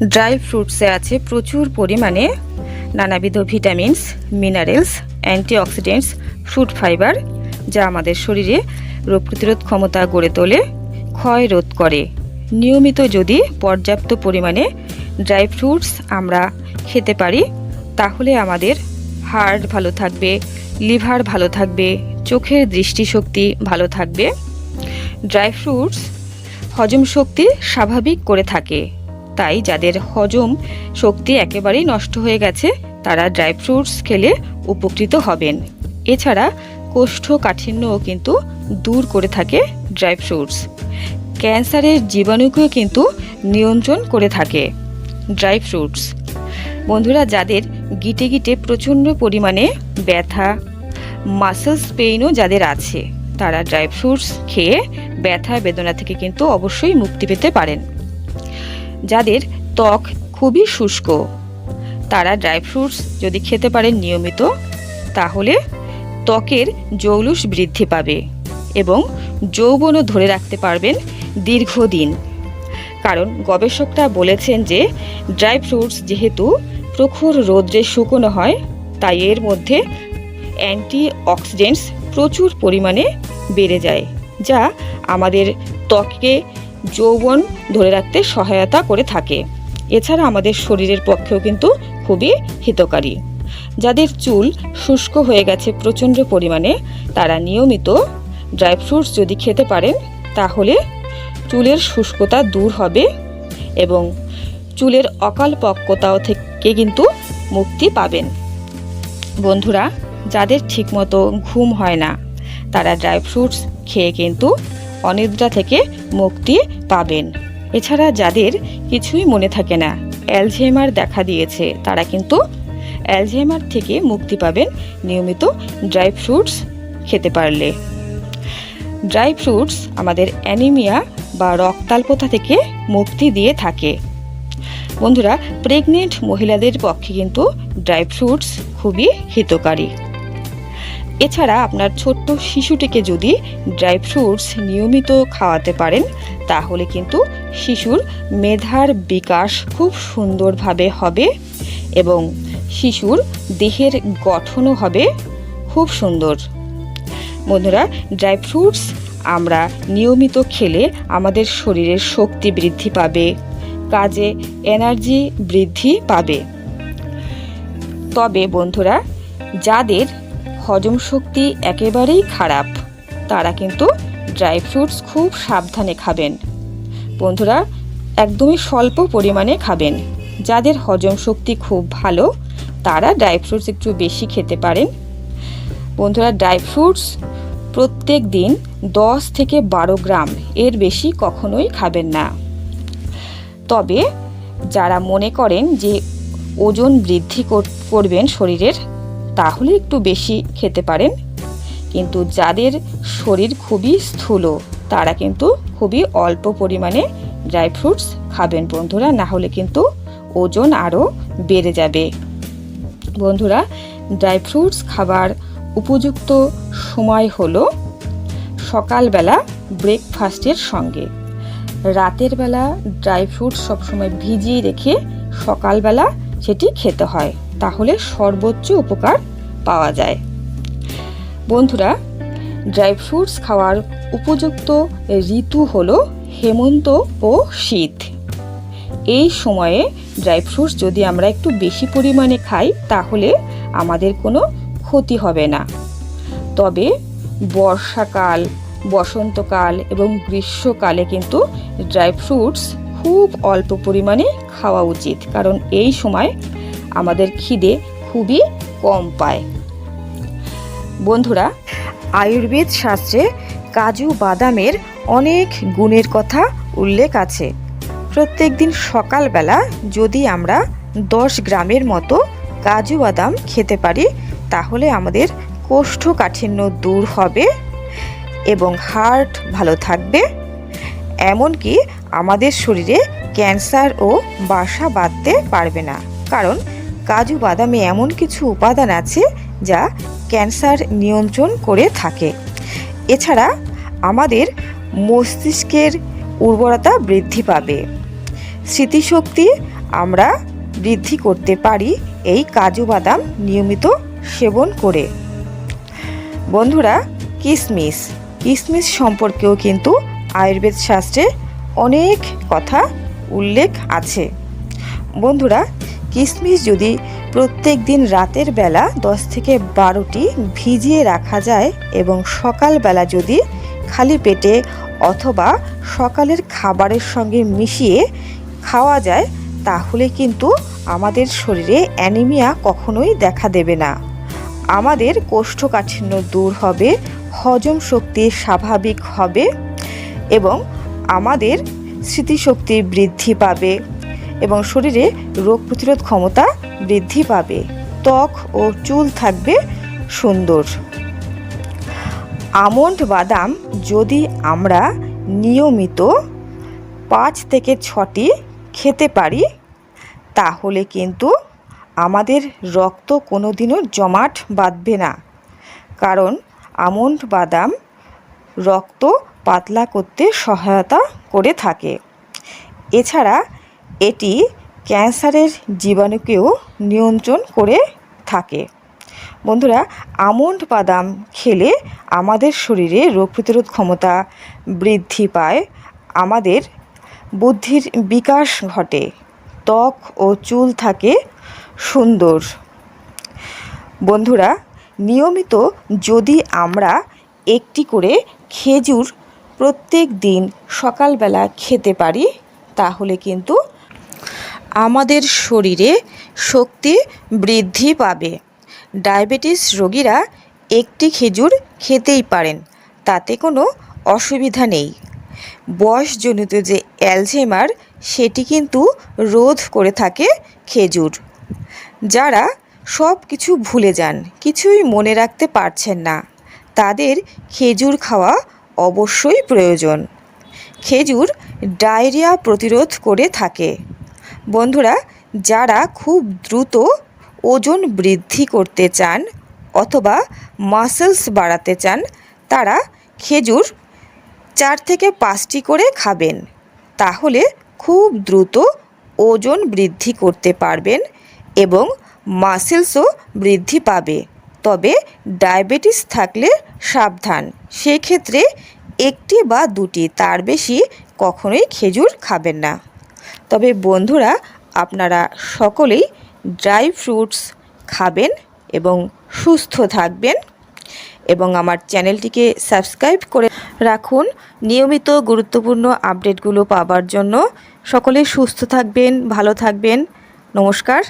Dry ফ্রুটসে আছে প্রচুর পরিমাণে নানাবিধ vitamins, minerals, antioxidants, fruit fibre, যা আমাদের শরীরে রোগ প্রতিরোধ ক্ষমতা গড়ে তোলে, ক্ষয় রোধ করে। নিয়মিত যদি পর্যাপ্ত পরিমাণে ড্রাই ফ্রুটস আমরা খেতে পারি, তাহলে আমাদের হার্ট ভালো থাকবে, লিভার ভালো থাকবে, চোখের দৃষ্টিশক্তি ভালো থাকবে। ড্রাই ফ্রুটস হজম শক্তি স্বাভাবিক করে থাকে, তাই যাদের হজম শক্তি একেবারেই নষ্ট হয়ে গেছে তারা ড্রাই ফ্রুটস খেলে উপকৃত হবেন। এছাড়া কোষ্ঠকাঠিন্যও কিন্তু দূর করে থাকে ড্রাই ফ্রুটস। ক্যান্সারের জীবাণুকেও কিন্তু নিয়ন্ত্রণ করে থাকে ড্রাই ফ্রুটস। বন্ধুরা, যাদের গিটে গিটে প্রচণ্ড পরিমাণে ব্যথা, মাসেলস পেইনও যাদের আছে, তারা ড্রাই ফ্রুটস খেয়ে ব্যথা বেদনা থেকে কিন্তু অবশ্যই মুক্তি পেতে পারেন। যাদের ত্বক খুবই শুষ্ক, তারা ড্রাই ফ্রুটস যদি খেতে পারেন নিয়মিত, তাহলে ত্বকের জৌলুস বৃদ্ধি পাবে এবং যৌবনও ধরে রাখতে পারবেন দীর্ঘদিন। কারণ গবেষকরা বলেছেন যে ড্রাই ফ্রুটস যেহেতু প্রখর রৌদ্রে শুকনো হয়, তাই এর মধ্যে অ্যান্টিঅক্সিডেন্টস প্রচুর পরিমাণে বেড়ে যায়, যা আমাদের ত্বককে যৌবন ধরে রাখতে সহায়তা করে থাকে। এছাড়া আমাদের শরীরের পক্ষেও কিন্তু খুবই হিতকারী। যাদের চুল শুষ্ক হয়ে গেছে প্রচণ্ড পরিমাণে, তারা নিয়মিত ড্রাই ফ্রুটস যদি খেতে পারেন, তাহলে চুলের শুষ্কতা দূর হবে এবং চুলের অকালপক্বতাও থেকে কিন্তু মুক্তি পাবেন। বন্ধুরা, যাদের ঠিকমতো ঘুম হয় না, তারা ড্রাই ফ্রুটস খেয়ে কিন্তু অনিদ্রা থেকে মুক্তি পাবেন। এছাড়া যাদের কিছুই মনে থাকে না, অ্যালঝেইমার দেখা দিয়েছে, তারা কিন্তু অ্যালঝেইমার থেকে মুক্তি পাবেন নিয়মিত ড্রাই ফ্রুটস খেতে পারলে। ড্রাই ফ্রুটস আমাদের অ্যানিমিয়া বা রক্তাল্পতা থেকে মুক্তি দিয়ে থাকে। বন্ধুরা, প্রেগনেন্ট মহিলাদের পক্ষে কিন্তু ড্রাই ফ্রুটস খুবই হিতকারী। এছাড়া আপনার ছোট্ট শিশুটিকে যদি ড্রাই ফ্রুটস নিয়মিত খাওয়াতে পারেন, তাহলে কিন্তু শিশুর মেধার বিকাশ খুব সুন্দরভাবে হবে এবং শিশুর দেহের গঠনও হবে খুব সুন্দর। বন্ধুরা, ড্রাই ফ্রুটস আমরা নিয়মিত খেলে আমাদের শরীরের শক্তি বৃদ্ধি পাবে, কাজে এনার্জি বৃদ্ধি পাবে। তবে বন্ধুরা, যাদের হজম শক্তি একেবারেই খারাপ, তারা কিন্তু ড্রাই ফ্রুটস খুব সাবধানে খাবেন। বন্ধুরা, একদমই স্বল্প পরিমাণে খাবেন। যাদের হজম শক্তি খুব ভালো, তারা ড্রাই ফ্রুটস একটু বেশি খেতে পারেন। বন্ধুরা, ড্রাই ফ্রুটস প্রত্যেক দিন 10 থেকে 12 গ্রাম এর বেশি কখনোই খাবেন না। তবে যারা মনে করেন যে ওজন বৃদ্ধি করবেন শরীরের, তাহলে একটু বেশি খেতে পারেন। কিন্তু যাদের শরীর খুবই স্থূল, তারা কিন্তু খুবই অল্প পরিমাণে ড্রাই ফ্রুটস খাবেন বন্ধুরা, না হলে কিন্তু ওজন আরও বেড়ে যাবে। বন্ধুরা, ড্রাই ফ্রুটস খাবার উপযুক্ত সময় হলো সকালবেলা ব্রেকফাস্টের সঙ্গে। রাতের বেলা ড্রাই ফ্রুটস সবসময় ভিজিয়ে রেখে সকালবেলা সেটি খেতে হয়, তাহলে সর্বোচ্চ উপকার পাওয়া যায়। বন্ধুরা, ড্রাই ফ্রুটস খাওয়ার উপযুক্ত ঋতু হলো হেমন্ত ও শীত। এই সময়ে ড্রাই ফ্রুটস যদি আমরা একটু বেশি পরিমাণে খাই, তাহলে আমাদের কোনো ক্ষতি হবে না। তবে বর্ষাকাল, বসন্তকাল এবং গ্রীষ্মকালে কিন্তু ড্রাই ফ্রুটস খুব অল্প পরিমাণে খাওয়া উচিত, কারণ এই সময় আমাদের খিদে খুবই কম পায়। বন্ধুরা, আয়ুর্বেদ শাস্ত্রে কাজু বাদামের অনেক গুণের কথা উল্লেখ আছে। প্রত্যেক দিন সকালবেলা যদি আমরা 10 গ্রামের মতো কাজু বাদাম খেতে পারি, তাহলে আমাদের কোষ্ঠকাঠিন্য দূর হবে এবং হার্ট ভালো থাকবে। এমনকি আমাদের শরীরে ক্যান্সারও বাসা বাঁধতে পারবে না, কারণ কাজু বাদামে এমন কিছু উপাদান আছে যা ক্যান্সার নিয়ন্ত্রণ করে থাকে। এছাড়া আমাদের মস্তিষ্কের উর্বরতা বৃদ্ধি পাবে। স্মৃতিশক্তি আমরা বৃদ্ধি করতে পারি এই কাজু বাদাম নিয়মিত সেবন করে। বন্ধুরা, কিশমিশ কিশমিশ সম্পর্কেও কিন্তু আয়ুর্বেদ শাস্ত্রে অনেক কথা উল্লেখ আছে। বন্ধুরা, কিশমিশ যদি প্রত্যেক দিন রাতের বেলা 10 থেকে 12টি ভিজিয়ে রাখা যায় এবং সকালবেলা যদি খালি পেটে অথবা সকালের খাবারের সঙ্গে মিশিয়ে খাওয়া যায়, তাহলে কিন্তু আমাদের শরীরে অ্যানিমিয়া কখনোই দেখা দেবে না। আমাদের কোষ্ঠকাঠিন্য দূর হবে, হজম শক্তি স্বাভাবিক হবে এবং আমাদের স্মৃতিশক্তি বৃদ্ধি পাবে এবং শরীরে রোগ প্রতিরোধ ক্ষমতা বৃদ্ধি পাবে। ত্বক ও চুল থাকবে সুন্দর। আমন্ড বাদাম যদি আমরা নিয়মিত 5 থেকে 6টি খেতে পারি, তাহলে কিন্তু আমাদের রক্ত কোনোদিনও জমাট বাঁধবে না। কারণ আমন্ড বাদাম রক্ত পাতলা করতে সহায়তা করে থাকে। এছাড়া এটি ক্যান্সারের জীবাণুকেও নিয়ন্ত্রণ করে থাকে। বন্ধুরা, আমন্ড বাদাম খেলে আমাদের শরীরে রোগ প্রতিরোধ ক্ষমতা বৃদ্ধি পায়, আমাদের বুদ্ধির বিকাশ ঘটে, ত্বক ও চুল থাকে সুন্দর। বন্ধুরা, নিয়মিত যদি আমরা একটি করে খেজুর প্রত্যেক দিন সকালবেলা খেতে পারি, তাহলে কিন্তু আমাদের শরীরে শক্তি বৃদ্ধি পাবে। ডায়াবেটিস রোগীরা একটি খেজুর খেতেই পারেন, তাতে কোনো অসুবিধা নেই। বয়সজনিত যে অ্যালঝেইমার, সেটি কিন্তু রোধ করে থাকে খেজুর। যারা সব কিছু ভুলে যান, কিছুই মনে রাখতে পারছেন না, তাদের খেজুর খাওয়া অবশ্যই প্রয়োজন। খেজুর ডায়রিয়া প্রতিরোধ করে থাকে। বন্ধুরা, যারা খুব দ্রুত ওজন বৃদ্ধি করতে চান অথবা মাসেলস বাড়াতে চান, তারা খেজুর 4 থেকে 5টি করে খাবেন। তাহলে খুব দ্রুত ওজন বৃদ্ধি করতে পারবেন এবং মাসেলসও বৃদ্ধি পাবে। তবে ডায়াবেটিস থাকলে সাবধান, সেক্ষেত্রে 1টি বা 2টি, তার বেশি কখনোই খেজুর খাবেন না। তবে বন্ধুরা, আপনারা সকলেই ড্রাই ফ্রুটস খাবেন এবং সুস্থ থাকবেন এবং আমার চ্যানেলটিকে সাবস্ক্রাইব করে রাখুন নিয়মিত গুরুত্বপূর্ণ আপডেটগুলো পাওয়ার জন্য। সকলে সুস্থ থাকবেন, ভালো থাকবেন। নমস্কার।